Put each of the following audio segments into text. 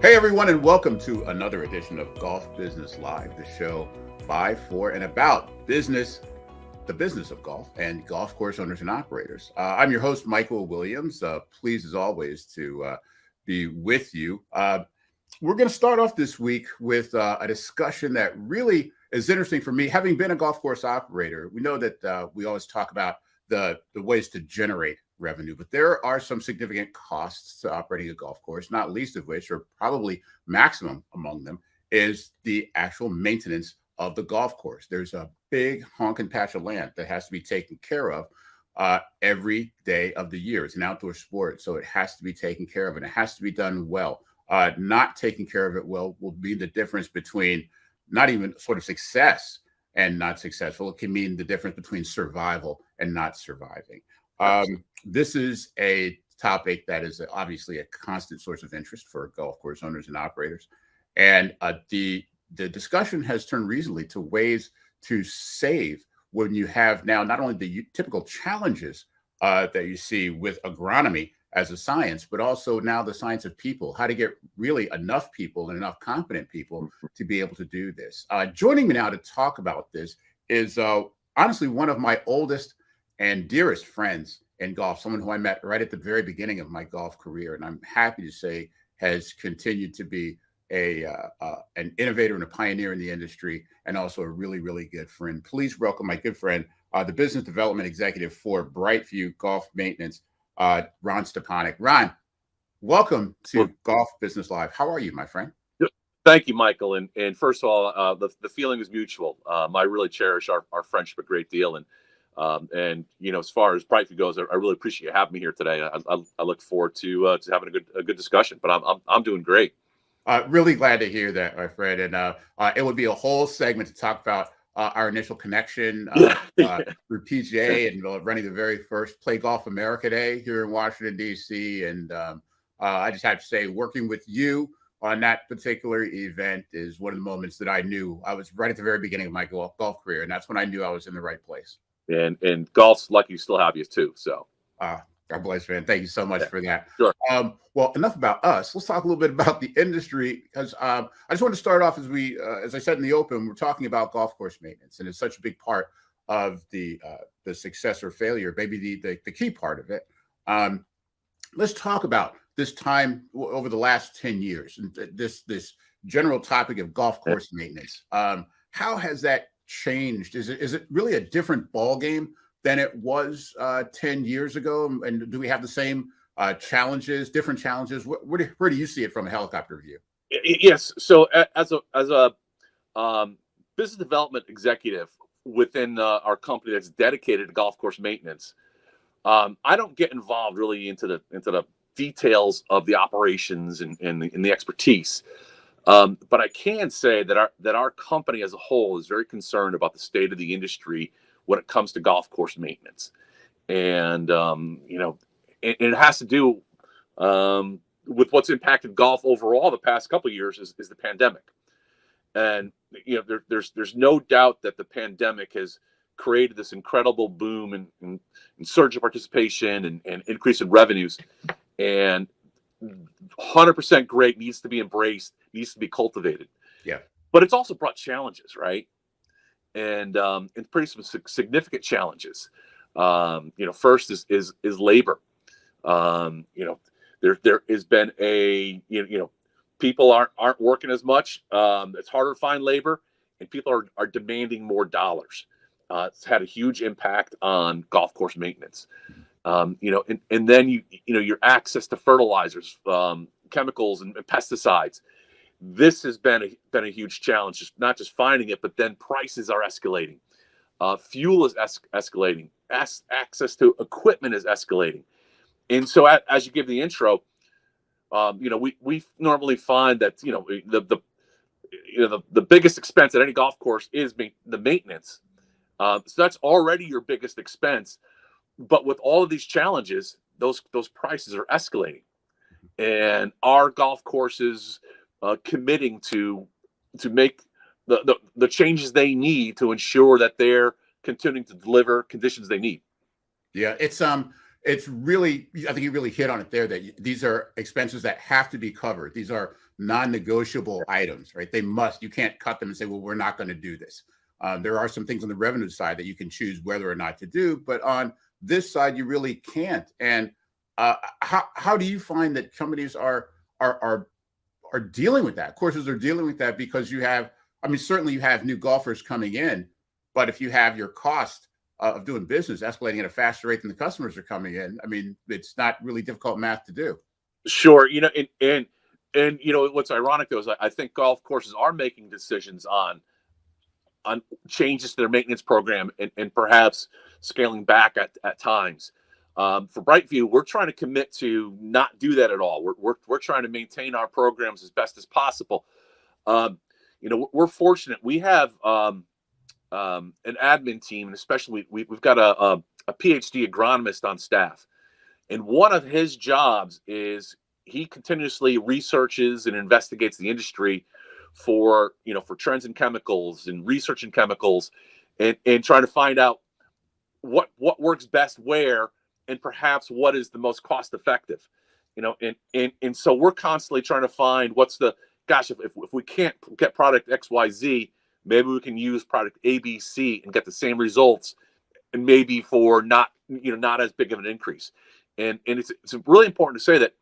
Hey everyone, and welcome to another edition of Golf Business Live, the show by, for, and about business, the business of golf, and golf course owners and operators. I'm your host, Michael Williams. Pleased as always to be with you. We're going to start off this week with a discussion that really is interesting for me. Having been a golf course operator, we know that we always talk about the ways to generate revenue, but there are some significant costs to operating a golf course, not least of which, or probably maximum among them, is the actual maintenance of the golf course. There's a big honking patch of land that has to be taken care of every day of the year. It's an outdoor sport, so it has to be taken care of, and it has to be done well. Not taking care of it well will be the difference between not even sort of success and not successful. It can mean the difference between survival and not surviving. This is a topic that is obviously a constant source of interest for golf course owners and operators. And the discussion has turned recently to ways to save when you have now not only the typical challenges that you see with agronomy as a science, but also now the science of people, how to get really enough people and enough competent people to be able to do this. Joining me now to talk about this is honestly one of my oldest and dearest friends in golf, someone who I met right at the very beginning of my golf career, and I'm happy to say has continued to be an innovator and a pioneer in the industry, and also a really, really good friend. Please welcome my good friend, the business development executive for Brightview Golf Maintenance, Ron Stepanek. Ron, welcome to Golf Business Live. How are you, my friend? Thank you, Michael. And first of all, the feeling is mutual. I really cherish our friendship a great deal, and you know, as far as Brightview goes, I really appreciate you having me here today. I look forward to having a good discussion. But I'm doing great. Really glad to hear that, my friend. And it would be a whole segment to talk about our initial connection through PGA and running the very first Play Golf America Day here in Washington, D.C. And I just have to say, working with you on that particular event is one of the moments that I knew I was right at the very beginning of my golf career. And that's when I knew I was in the right place. And golf's lucky you still have you too. So God bless, man. Thank you so much for that. Sure. Well, enough about us. Let's talk a little bit about the industry, because I just want to start off as I said in the open, we're talking about golf course maintenance, and it's such a big part of the success or failure, maybe the key part of it. Let's talk about this time over the last 10 years, and this general topic of golf course maintenance. How has that changed? Is it really a different ball game than it was 10 years ago? And do we have the same challenges, different challenges? Where do you see it from a helicopter view? Yes. So as a business development executive within our company that's dedicated to golf course maintenance, I don't get involved really into the details of the operations and the expertise. But I can say that our company as a whole is very concerned about the state of the industry when it comes to golf course maintenance. And, you know, it has to do with what's impacted golf overall the past couple of years is the pandemic. And, you know, there's no doubt that the pandemic has created this incredible boom and surge of participation and increase in revenues. And 100% great, needs to be embraced, needs to be cultivated. Yeah. But it's also brought challenges, right? And pretty some significant challenges. You know, first is labor. You know, there has been people aren't working as much. It's harder to find labor, and people are demanding more dollars. It's had a huge impact on golf course maintenance. You know, and then you know your access to fertilizers, chemicals, and pesticides. This has been a huge challenge, just not just finding it, but then prices are escalating. Fuel is escalating. Access to equipment is escalating. And so as you give the intro, you know, we normally find that, you know, the biggest expense at any golf course is the maintenance. So that's already your biggest expense. But with all of these challenges, those prices are escalating. And our golf courses committing to make the changes they need to ensure that they're continuing to deliver conditions they need. Yeah, it's really, I think you really hit on it there, that these are expenses that have to be covered. These are non-negotiable items, right? You can't cut them and say, well, we're not going to do this. There are some things on the revenue side that you can choose whether or not to do, but on this side, you really can't. And how do you find that companies are dealing with that? Courses are dealing with that because you have, I mean, certainly you have new golfers coming in, but if you have your cost of doing business escalating at a faster rate than the customers are coming in, I mean, it's not really difficult math to do. Sure. And what's ironic though is I think golf courses are making decisions on changes to their maintenance program and perhaps scaling back at times. For Brightview, we're trying to commit to not do that at all. We're trying to maintain our programs as best as possible. We're fortunate. We have an admin team, and especially we've got a PhD agronomist on staff. And one of his jobs is he continuously researches and investigates the industry for trends in chemicals and research in chemicals and trying to find out what works best where and perhaps what is the most cost effective. And so we're constantly trying to find what's the, gosh, if we can't get product XYZ, maybe we can use product ABC and get the same results, and maybe for not as big of an increase. And it's really important to say that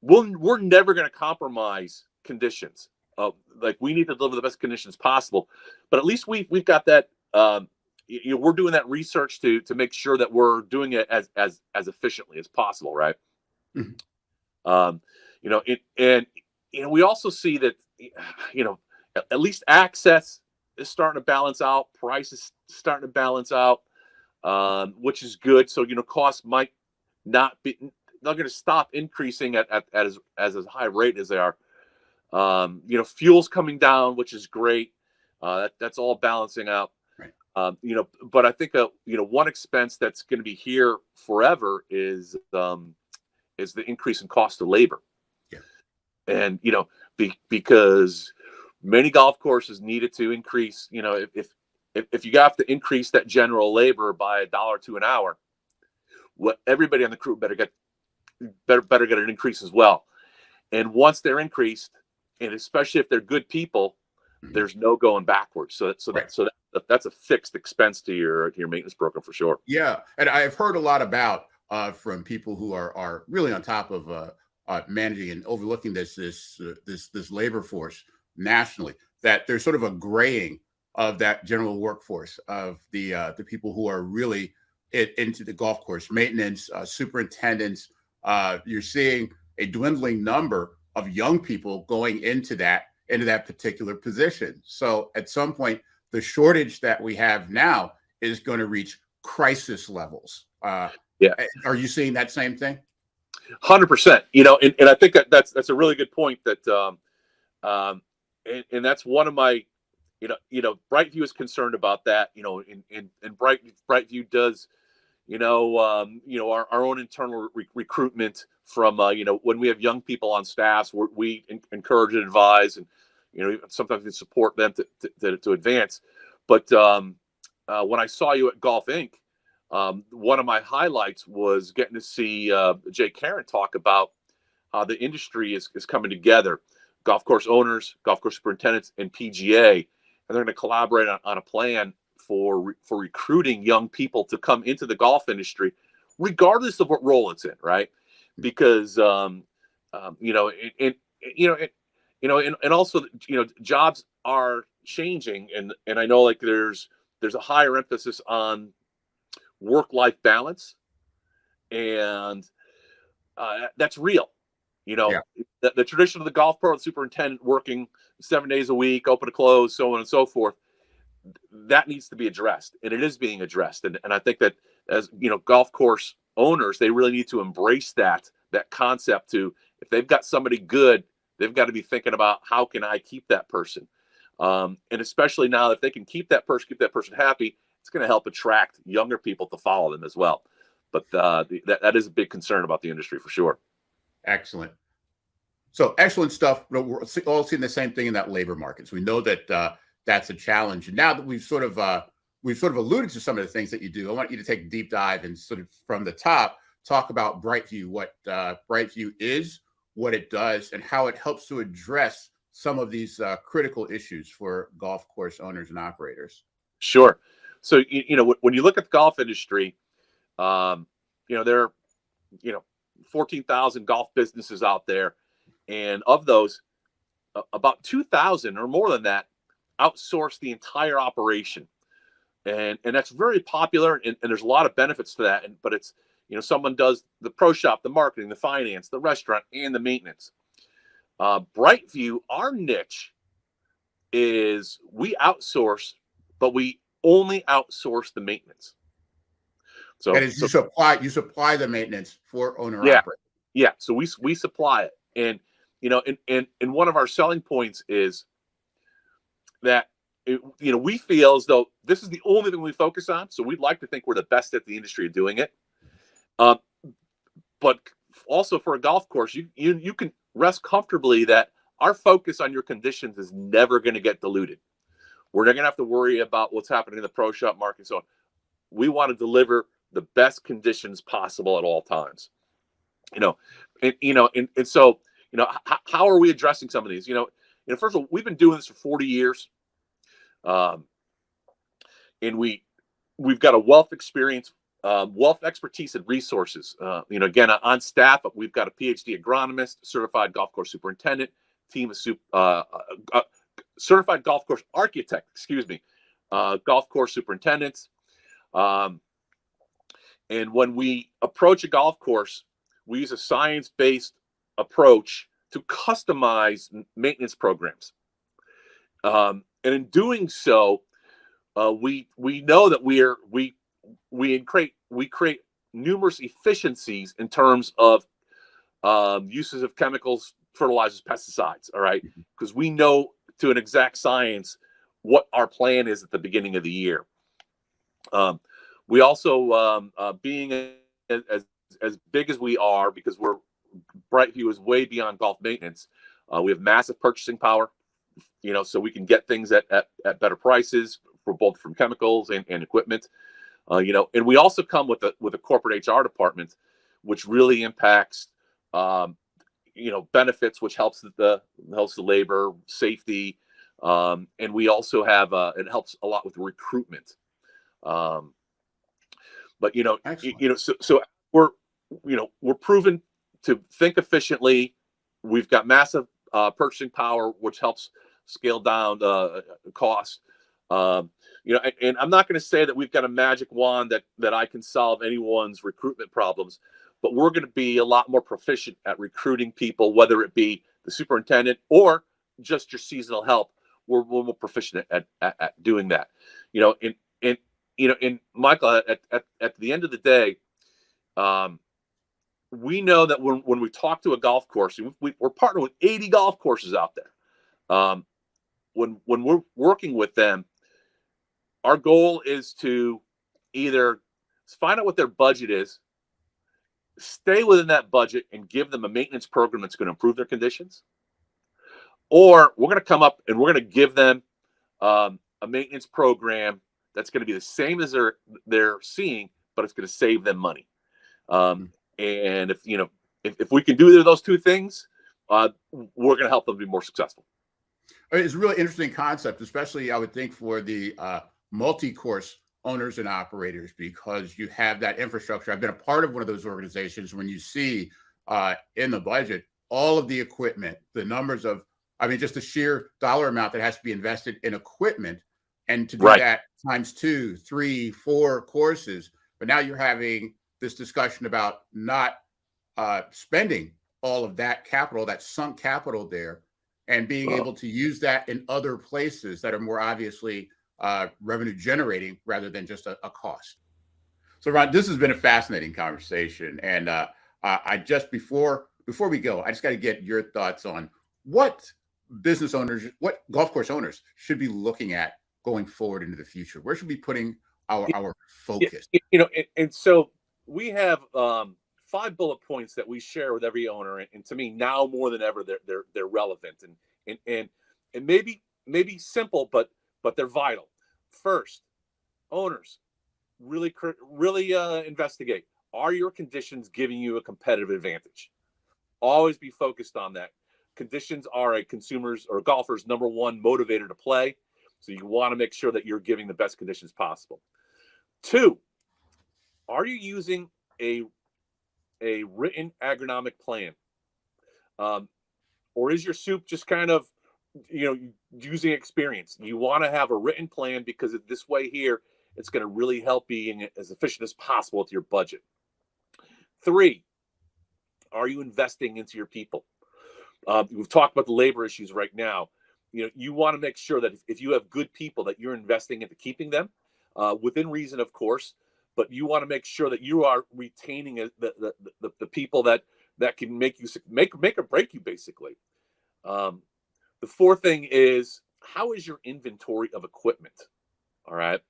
we're never going to compromise conditions. Like, we need to deliver the best conditions possible, but at least we've got that. We're doing that research to make sure that we're doing it as efficiently as possible, right? We also see that at least access is starting to balance out, price is starting to balance out, which is good. So costs might not going to stop increasing at as high rate as they are. Fuel's coming down, which is great. That's all balancing out. Right. But I think one expense that's going to be here forever is the increase in cost of labor. Yeah. And because many golf courses needed to increase. If you have to increase that general labor by $1 or $2 an hour, everybody on the crew better get an increase as well. And once they're increased, and especially if they're good people, there's no going backwards. So that's a fixed expense to your maintenance program for sure. Yeah, and I've heard a lot about from people who are really on top of managing and overlooking this labor force nationally, that there's sort of a graying of that general workforce of the people who are really into the golf course maintenance, superintendents. You're seeing a dwindling number of young people going into that particular position. So at some point, the shortage that we have now is going to reach crisis levels. Yeah. Are you seeing that same thing? 100%. And I think that's a really good point. That and that's one of my, Brightview is concerned about that. And Brightview does, our own internal recruitment from, when we have young people on staffs, we encourage and advise, and sometimes we support them to advance. But when I saw you at Golf Inc., one of my highlights was getting to see Jay Karen talk about how the industry is coming together. Golf course owners, golf course superintendents, and PGA, and they're going to collaborate on a plan for recruiting young people to come into the golf industry, regardless of what role it's in, right? Because and also jobs are changing, and I know, like, there's a higher emphasis on work-life balance, and that's real. The tradition of the golf pro and superintendent working 7 days a week, open to close, so on and so forth, that needs to be addressed, and it is being addressed. And I think that, as golf course owners, they really need to embrace that concept. To, if they've got somebody good, they've got to be thinking about, how can I keep that person? And especially now, if they can keep that person happy, it's going to help attract younger people to follow them as well. But that is a big concern about the industry for sure. Excellent. So excellent stuff. We're all seeing the same thing in that labor market. So we know that that's a challenge. And now that we've sort of we've sort of alluded to some of the things that you do. I want you to take a deep dive and sort of from the top talk about Brightview, what Brightview is, what it does, and how it helps to address some of these critical issues for golf course owners and operators. Sure. So, when you look at the golf industry, there are, 14,000 golf businesses out there. And of those, about 2,000 or more than that outsource the entire operation. And that's very popular. And there's a lot of benefits to that. But it's, someone does the pro shop, the marketing, the finance, the restaurant, and the maintenance. Brightview, our niche is we outsource, but we only outsource the maintenance. So, and you supply the maintenance for owner operator. Yeah. So we supply it. And, and one of our selling points is that, we feel as though this is the only thing we focus on. So we'd like to think we're the best at the industry of doing it. But also for a golf course, you can rest comfortably that our focus on your conditions is never going to get diluted. We're not going to have to worry about what's happening in the pro shop market. So we want to deliver the best conditions possible at all times. And so, how are we addressing some of these? First of all, we've been doing this for 40 years. And we've got a wealth experience, wealth expertise and resources. Again, on staff, we've got a PhD agronomist, certified golf course superintendent, team of certified golf course architect, golf course superintendents. And when we approach a golf course, we use a science-based approach to customize maintenance programs. And in doing so, we know that we create numerous efficiencies in terms of uses of chemicals, fertilizers, pesticides. All right, because we know to an exact science what our plan is at the beginning of the year. We also, being as big as we are, because Brightview is way beyond golf maintenance. We have massive purchasing power, so we can get things at better prices from chemicals and equipment. And we also come with a corporate HR department, which really impacts, benefits, which helps the labor, safety, and we also have it helps a lot with recruitment. But so we're proven to think efficiently. We've got massive purchasing power, which helps scale down the cost. And I'm not going to say that we've got a magic wand that I can solve anyone's recruitment problems, but we're going to be a lot more proficient at recruiting people, whether it be the superintendent or just your seasonal help. We're more proficient at doing that. And Michael, at the end of the day, we know that when we talk to a golf course, we're partnered with 80 golf courses out there. When we're working with them, our goal is to either find out what their budget is, stay within that budget, and give them a maintenance program that's going to improve their conditions, or we're going to come up and we're going to give them a maintenance program that's going to be the same as they're seeing, but it's going to save them money. And if we can do either of those two things, we're going to help them be more successful. It's a really interesting concept, especially I would think for the multi-course owners and operators, because you have that infrastructure. I've been a part of one of those organizations. When you see in the budget all of the equipment, the numbers of, just the sheer dollar amount that has to be invested in equipment, and to do that times 2, 3, 4 courses. But now you're having this discussion about not spending all of that capital, that sunk capital there, and being able to use that in other places that are more obviously revenue generating rather than just a cost. So Ron, this has been a fascinating conversation. And I just, before we go, I just got to get your thoughts on what business owners, what golf course owners should be looking at going forward into the future. Where should we be putting our focus? And so we have 5 bullet points that we share with every owner, and to me now more than ever they're relevant and maybe simple, but they're vital. First, owners, really investigate. Are your conditions giving you a competitive advantage? Always be focused on that. Conditions are a consumer's or golfer's number one motivator to play. So you want to make sure that you're giving the best conditions possible. 2, are you using a written agronomic plan? Or is your soup just kind of, using experience? You want to have a written plan because this way here, it's going to really help being as efficient as possible with your budget. 3, are you investing into your people? We've talked about the labor issues right now. You want to make sure that if you have good people, that you're investing into keeping them within reason, of course, but you want to make sure that you are retaining the people that can make or break you, basically. The 4th thing is, how is your inventory of equipment? All right.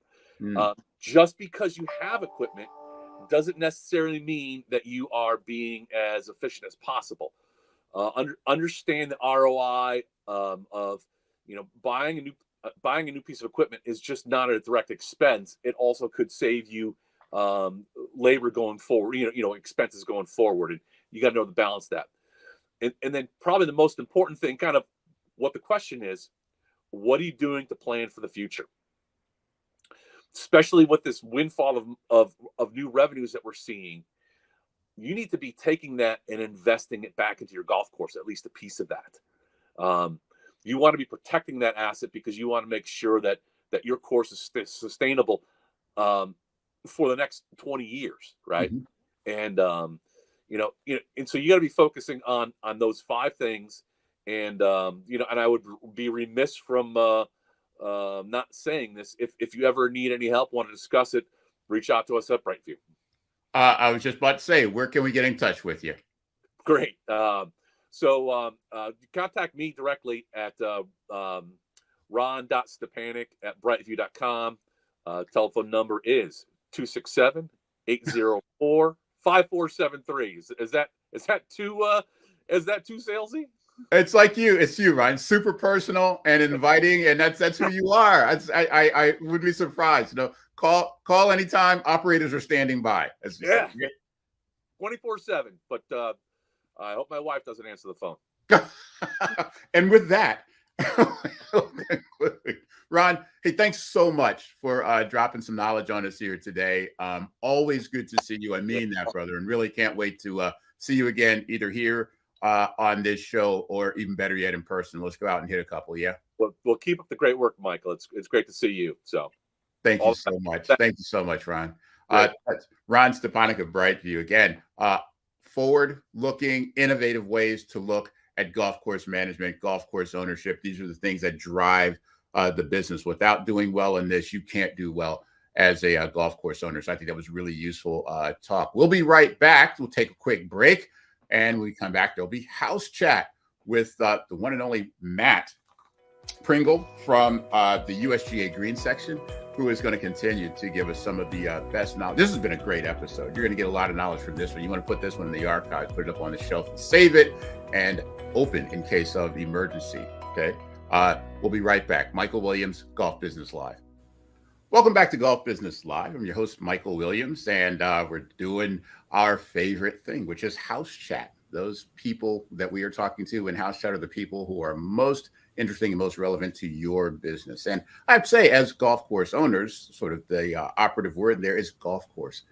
Just because you have equipment doesn't necessarily mean that you are being as efficient as possible. Understand the ROI of buying a new piece of equipment is just not a direct expense. It also could save you labor going forward, expenses going forward, and you got to know the balance of that. And then probably the most important thing, kind of what the question is, what are you doing to plan for the future? Especially with this windfall of new revenues that we're seeing, you need to be taking that and investing it back into your golf course, at least a piece of that. You want to be protecting that asset because you want to make sure that your course is sustainable for the next 20 years, right? And and so you got to be focusing on those 5 things. And and I would be remiss from not saying this. If you ever need any help, want to discuss it, reach out to us at Brightview. I was just about to say, where can we get in touch with you? Great. So contact me directly at ron.stepanek@brightview.com. Telephone number is 267-804-5473. Is that too salesy? It's like you. It's you, Ryan. Super personal and inviting, and that's who you are. I would be surprised. Call anytime. Operators are standing by. 24/7. But I hope my wife doesn't answer the phone. And with that, Ron, hey, thanks so much for dropping some knowledge on us here today. Always good to see you. I mean that, brother, and really can't wait to see you again, either here on this show or even better yet in person. Let's go out and hit a couple. Yeah. Well, keep up the great work, Michael. It's great to see you. So thank you so much. Thank you so much, Ron. That's Ron Stepanek of Brightview. Again, forward-looking, innovative ways to look at golf course management, golf course ownership. These are the things that drive the business. Without doing well in this, you can't do well as a golf course owner. So I think that was really useful talk. We'll be right back. We'll take a quick break. And when we come back, there'll be house chat with the one and only Matt Pringle from the USGA Green Section, who is going to continue to give us some of the best knowledge. This has been a great episode. You're going to get a lot of knowledge from this one. You want to put this one in the archives, put it up on the shelf, and save it, and open in case of emergency. Okay. We'll be right back. Michael Williams, Golf Business Live. Welcome back to Golf Business Live. I'm your host, Michael Williams, and we're doing our favorite thing, which is house chat. Those people that we are talking to in house chat are the people who are most interesting and most relevant to your business. And I'd say, as golf course owners, sort of the operative word there is golf course.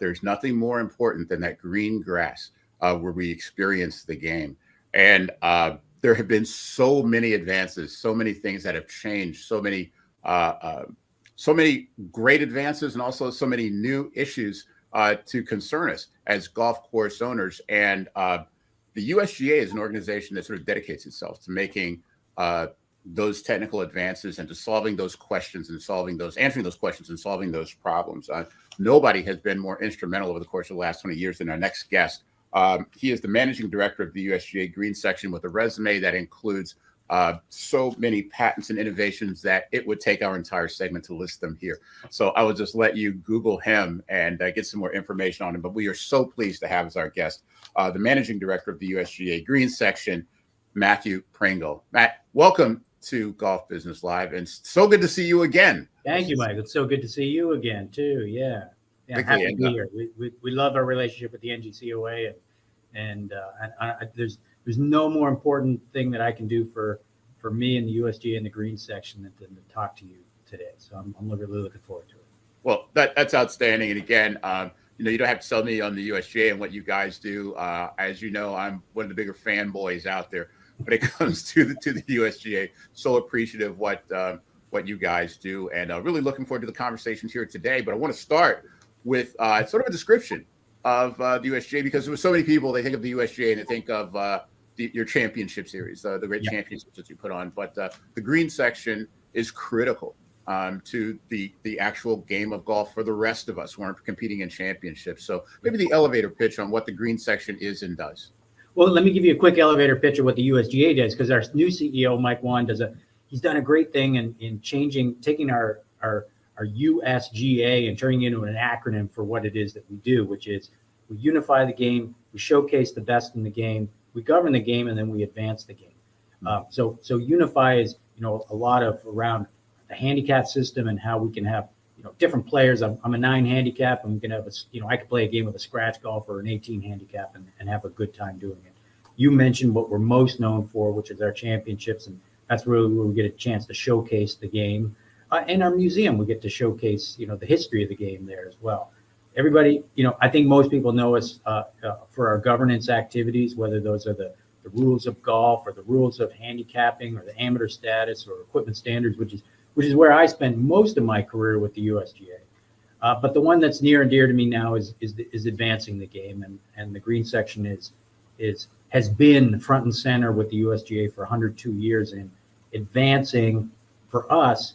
There's nothing more important than that green grass where we experience the game. And there have been so many advances, so many things that have changed, so many great advances, and also so many new issues to concern us as golf course owners. And the USGA is an organization that sort of dedicates itself to making those technical advances and to solving those questions and answering those questions and solving those problems. Nobody has been more instrumental over the course of the last 20 years than our next guest. He is the managing director of the USGA Green Section, with a resume that includes so many patents and innovations that it would take our entire segment to list them here. So I will just let you Google him and get some more information on him. But we are so pleased to have as our guest the managing director of the USGA Green Section, Matthew Pringle. Matt, welcome to Golf Business Live, and so good to see you again. Thank you, Mike. It's so good to see you again too. Yeah, happy to be here. We love our relationship with the NGCOA, and there's no more important thing that I can do for me and the USGA and the Green Section than to talk to you today. So I'm really looking forward to it. Well, that's outstanding. And again, you don't have to sell me on the USGA and what you guys do. As you know, I'm one of the bigger fanboys out there when it comes to the USGA. So appreciative what you guys do, and really looking forward to the conversations here today. But I want to start with sort of a description of the USGA, because there were so many people, they think of the USGA and they think of your championship series, the great championships that you put on. But the Green Section is critical to the actual game of golf for the rest of us who aren't competing in championships. So maybe the elevator pitch on what the Green Section is and does. Well, let me give you a quick elevator pitch of what the USGA does, because our new CEO, Mike Wan, he's done a great thing in taking our USGA and turning it into an acronym for what it is that we do, which is we unify the game, we showcase the best in the game, we govern the game, and then we advance the game. So unify is, a lot of around the handicap system and how we can have, different players. I'm a 9 handicap, and we can have I could play a game with a scratch golfer or an 18 handicap and have a good time doing it. You mentioned what we're most known for, which is our championships, and that's really where we get a chance to showcase the game. In our museum, we get to showcase, the history of the game there as well. Everybody, I think most people know us for our governance activities, whether those are the rules of golf or the rules of handicapping or the amateur status or equipment standards, which is where I spent most of my career with the USGA. But the one that's near and dear to me now is advancing the game, and the Green Section has been front and center with the USGA for 102 years in advancing for us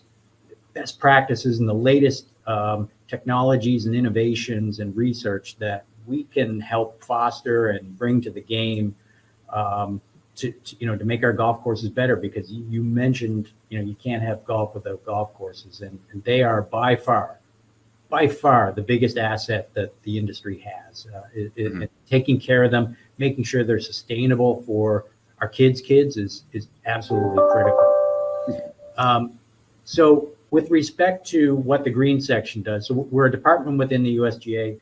best practices and the latest technologies and innovations and research that we can help foster and bring to the game to make our golf courses better, because you mentioned, you can't have golf without golf courses, and they are by far the biggest asset that the industry has. Taking care of them, making sure they're sustainable for our kids is absolutely critical. So with respect to what the Green Section does, so we're a department within the USGA.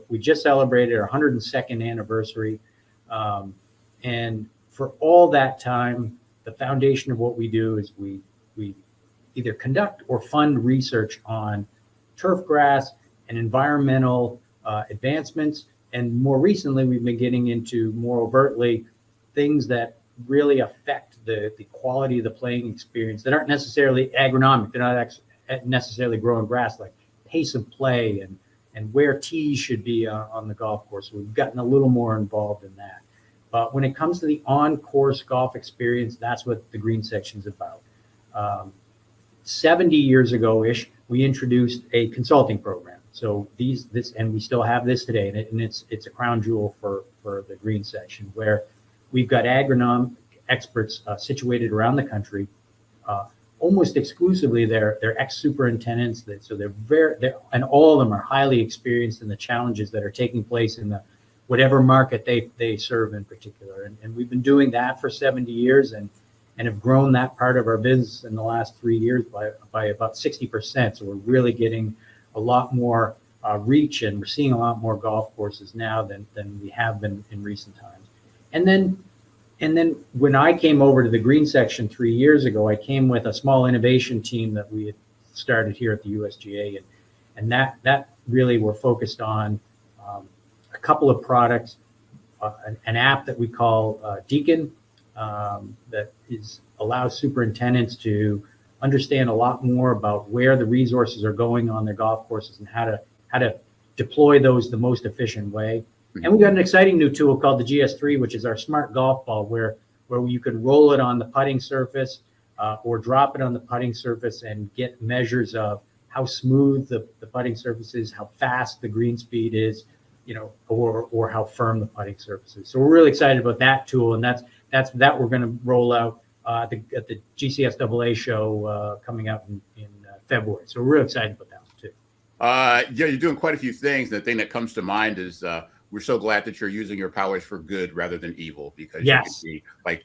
We just celebrated our 102nd anniversary. And for all that time, the foundation of what we do is we either conduct or fund research on turf grass and environmental advancements. And more recently, we've been getting into more overtly things that really affect the quality of the playing experience that aren't necessarily agronomic. They're not necessarily growing grass, like pace of play and where tees should be on the golf course. We've gotten a little more involved in that. But when it comes to the on-course golf experience, that's what the Green Section is about. 70 years ago-ish, we introduced a consulting program. So and we still have this today, and it's a crown jewel for the Green Section, where we've got agronomic experts situated around the country. Almost exclusively, they're ex-superintendents. So they're and all of them are highly experienced in the challenges that are taking place in the whatever market they serve in particular. And we've been doing that for 70 years and have grown that part of our business in the last 3 years by about 60%. So we're really getting a lot more reach, and we're seeing a lot more golf courses now than we have been in recent times. And then when I came over to the Green Section 3 years ago, I came with a small innovation team that we had started here at the USGA, and that really we're focused on a couple of products, an app that we call Deacon, that allows superintendents to understand a lot more about where the resources are going on their golf courses and how to deploy those the most efficient way. And we've got an exciting new tool called the GS3, which is our smart golf ball, where you can roll it on the putting surface or drop it on the putting surface and get measures of how smooth the putting surface is, how fast the green speed is, or how firm the putting surface is. So we're really excited about that tool, and that's we're going to roll out at the GCSAA show coming out in February. So we're really excited about that too. Yeah, you're doing quite a few things. The thing that comes to mind is we're so glad that you're using your powers for good rather than evil, because Yes. you can be like,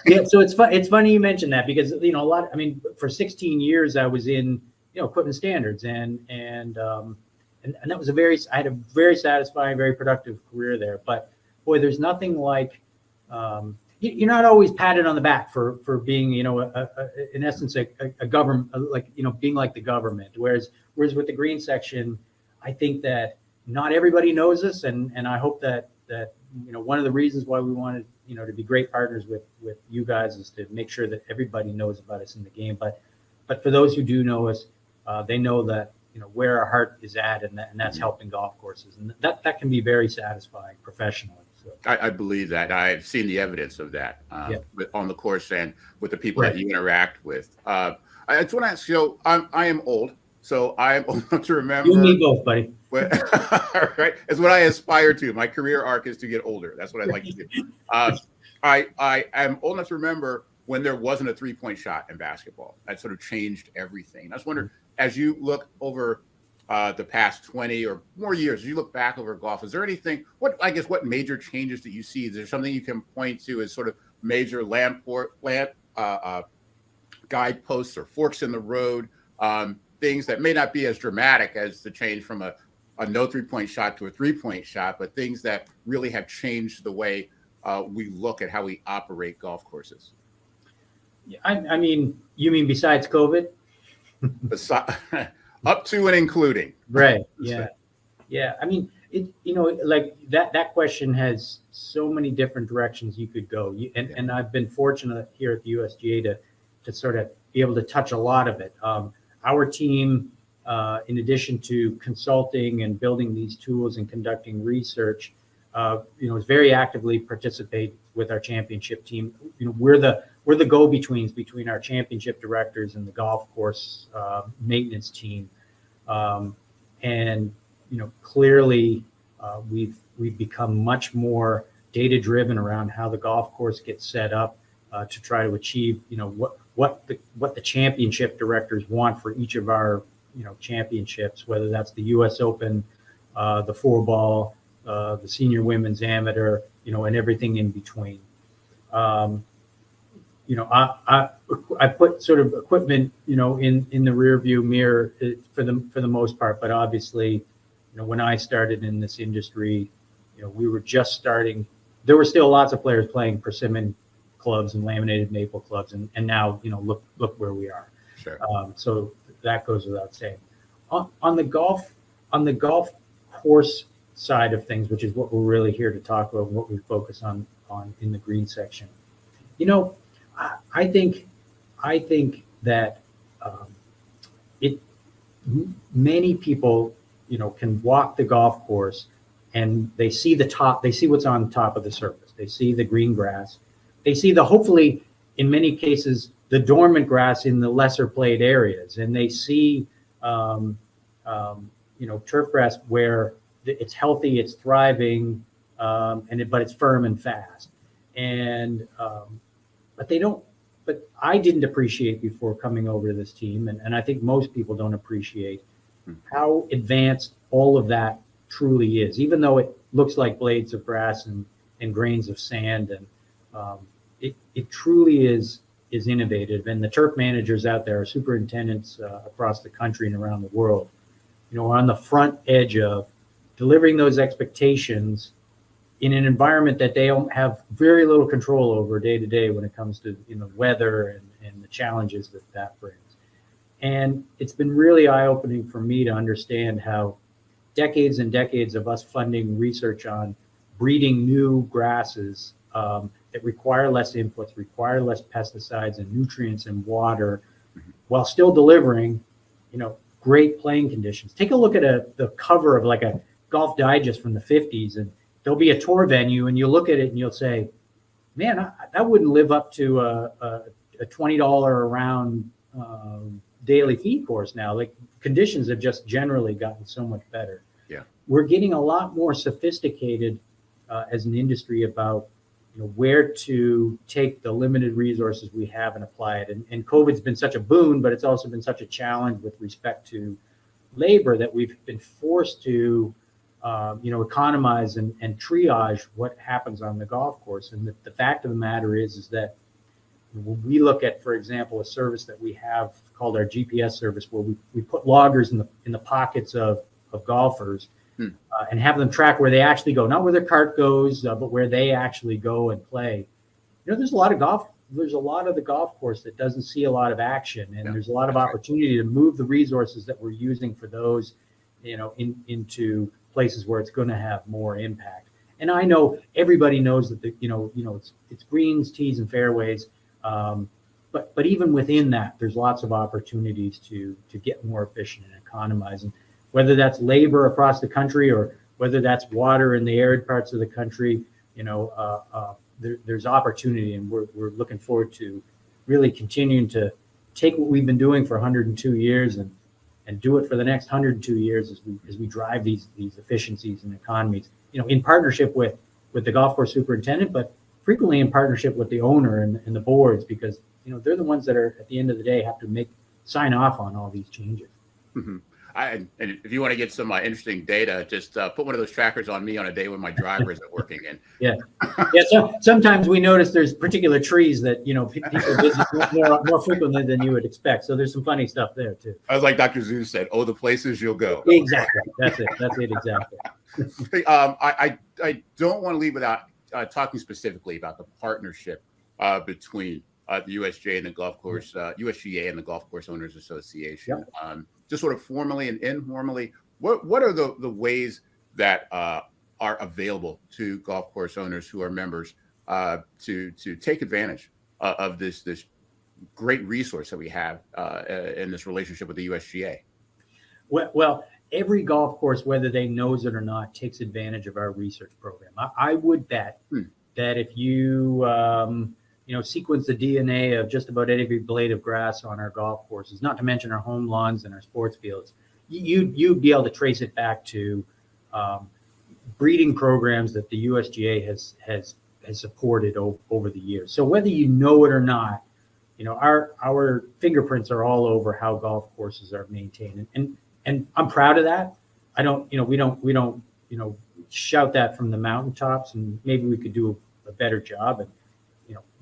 Yeah, so it's funny you mentioned that, because for 16 years I was in equipment standards, and that was I had a very satisfying, very productive career there. But boy, there's nothing like you're not always patted on the back for being in essence a government, being like the government. Whereas with the Green Section, I think that not everybody knows us, and I hope that one of the reasons why we wanted to be great partners with you guys is to make sure that everybody knows about us in the game. But for those who do know us, they know that where our heart is at, and that's helping golf courses, and that can be very satisfying professionally. So I believe that. I've seen the evidence of that on the course and with the people that you interact with. I just want to ask you, I am old, so I am old enough to remember. You and me both, buddy. Right, it's what I aspire to. My career arc is to get older. That's what I'd like to do. I am old enough to remember when there wasn't a 3-point shot in basketball. That sort of changed everything. I was wondering, as you look over the past 20 or more years, as you look back over golf, is there anything? What major changes that you see? Is there something you can point to as sort of major guideposts or forks in the road? Things that may not be as dramatic as the change from a no 3-point shot to a 3-point shot, but things that really have changed the way we look at how we operate golf courses. I mean, you mean besides COVID? Up to and including. Right. Yeah. Yeah. I mean, like that question has so many different directions you could go. And I've been fortunate here at the USGA to sort of be able to touch a lot of it. Our team, in addition to consulting and building these tools and conducting research, is very actively participate with our championship team. We're the go-betweens between our championship directors and the golf course maintenance team. And clearly we've become much more data-driven around how the golf course gets set up to try to achieve what the championship directors want for each of our championships, whether that's the U.S. Open, the 4-ball, the senior women's amateur, and everything in between. I put sort of equipment, in the rear view mirror for the most part, but obviously, when I started in this industry, we were just starting. There were still lots of players playing persimmon clubs and laminated maple clubs, and now, look where we are. Sure. So that goes without saying. On the golf course side of things, which is what we're really here to talk about, and what we focus on in the Green Section. I think that many people can walk the golf course and they see what's on top of the surface. They see the green grass. They see hopefully in many cases the dormant grass in the lesser played areas, and they see turf grass where it's healthy, it's thriving, but it's firm and fast. And but I didn't appreciate before coming over to this team, and I think most people don't appreciate how advanced all of that truly is, even though it looks like blades of grass and grains of sand, and it truly is innovative. And the turf managers out there, superintendents across the country and around the world, are on the front edge of delivering those expectations in an environment that they don't have very little control over day to day when it comes to weather and the challenges that brings. And it's been really eye-opening for me to understand how decades and decades of us funding research on breeding new grasses that require less inputs, require less pesticides and nutrients and water, while still delivering, great playing conditions. Take a look at the cover of like a Golf Digest from the 50s, and there'll be a tour venue, and you'll look at it and you'll say, man, that wouldn't live up to a $20 a round daily fee course now. Like, conditions have just generally gotten so much better. Yeah, we're getting a lot more sophisticated as an industry about where to take the limited resources we have and apply it. And COVID's been such a boon, but it's also been such a challenge with respect to labor that we've been forced to economize and triage what happens on the golf course. And the fact of the matter is that when we look at, for example, a service that we have called our GPS service, where we put loggers in the pockets of golfers and have them track where they actually go, not where their cart goes, but where they actually go and play. There's a lot of the golf course that doesn't see a lot of action, and there's a lot of opportunity to move the resources that we're using for those, into places where it's going to have more impact. And I know everybody knows that it's greens, tees, and fairways, but even within that, there's lots of opportunities to get more efficient and economizing, whether that's labor across the country or whether that's water in the arid parts of the country. There's opportunity, and we're looking forward to really continuing to take what we've been doing for 102 years and do it for the next 102 years as we drive these efficiencies and economies, in partnership with the golf course superintendent, but frequently in partnership with the owner and the boards, because they're the ones that are, at the end of the day, have to sign off on all these changes. Mm-hmm. And if you want to get some interesting data, just put one of those trackers on me on a day when my driver isn't working. And So sometimes we notice there's particular trees that people visit more frequently than you would expect. So there's some funny stuff there too. I was like Dr. Zeus said, the places you'll go. Exactly. That's it. Exactly. I don't want to leave without talking specifically about the partnership between the USGA and the USGA and the Golf Course Owners Association. Yep. Just sort of formally and informally, what are the ways that are available to golf course owners who are members to take advantage of this great resource that we have in this relationship with the USGA? Well, every golf course, whether they knows it or not, takes advantage of our research program. I would bet that if you sequence the DNA of just about every blade of grass on our golf courses, not to mention our home lawns and our sports fields, you'd be able to trace it back to breeding programs that the USGA has supported over the years. So whether you know it or not, our fingerprints are all over how golf courses are maintained, and I'm proud of that. We don't shout that from the mountaintops, and maybe we could do a better job. And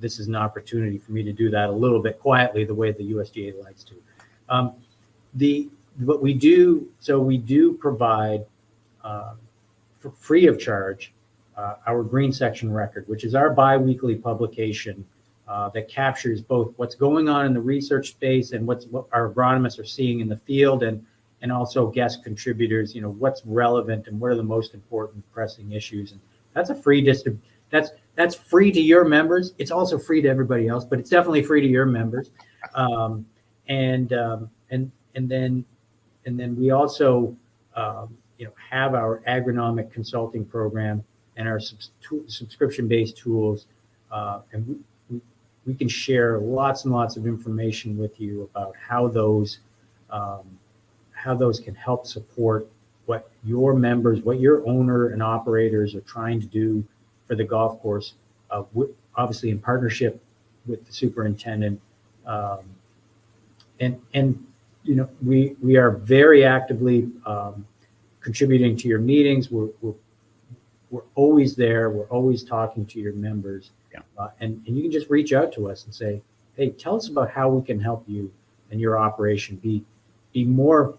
this is an opportunity for me to do that a little bit quietly, the way the USGA likes to. But we do provide for free of charge our Green Section record, which is our bi-weekly publication that captures both what's going on in the research space and what our agronomists are seeing in the field, and also guest contributors, what's relevant and what are the most important pressing issues. And that's a free that's free to your members. It's also free to everybody else, but it's definitely free to your members. And then we also have our agronomic consulting program and our subscription-based tools, and we can share lots and lots of information with you about how those can help support what your members, what your owner and operators are trying to do for the golf course, obviously in partnership with the superintendent. We are very actively contributing to your meetings. We're always there. We're always talking to your members. Yeah. And you can just reach out to us and say, hey, tell us about how we can help you and your operation be more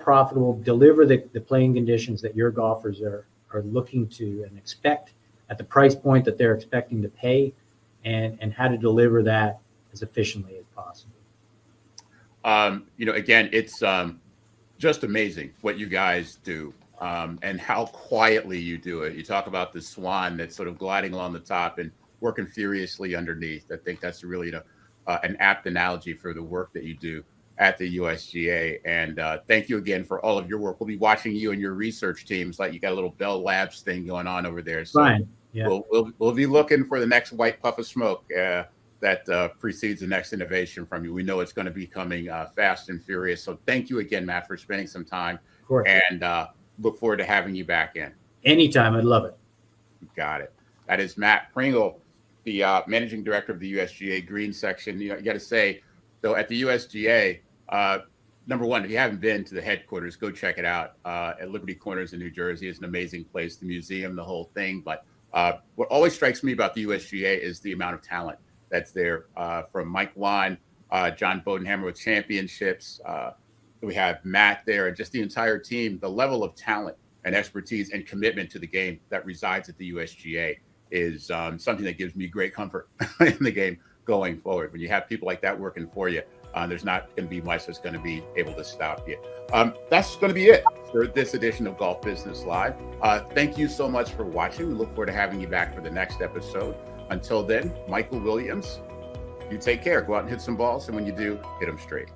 profitable, deliver the playing conditions that your golfers are looking to and expect at the price point that they're expecting to pay, and how to deliver that as efficiently as possible. Again, it's just amazing what you guys do, and how quietly you do it. You talk about the swan that's sort of gliding along the top and working furiously underneath. I think that's really an apt analogy for the work that you do at the USGA. And thank you again for all of your work. We'll be watching you and your research teams. Like, you got a little Bell Labs thing going on over there. So Fine. Yeah. We'll be looking for the next white puff of smoke that precedes the next innovation from you. We know it's going to be coming fast and furious. So thank you again, Matt, for spending some time. Of course. And look forward to having you back in. Anytime. I'd love it. Got it. That is Matt Pringle, the managing director of the USGA Green Section. You got to say, though, at the USGA, number one, if you haven't been to the headquarters, go check it out at Liberty Corners in New Jersey. It's an amazing place, the museum, the whole thing. But what always strikes me about the USGA is the amount of talent that's there, from Mike Wan, John Bodenhammer with championships. We have Matt there, and just the entire team. The level of talent and expertise and commitment to the game that resides at the USGA is something that gives me great comfort in the game going forward. When you have people like that working for you, there's not going to be much that's going to be able to stop you. That's going to be it for this edition of Golf Business Live. Thank you so much for watching. We look forward to having you back for the next episode. Until then, Michael Williams, you take care. Go out and hit some balls, and when you do, hit them straight.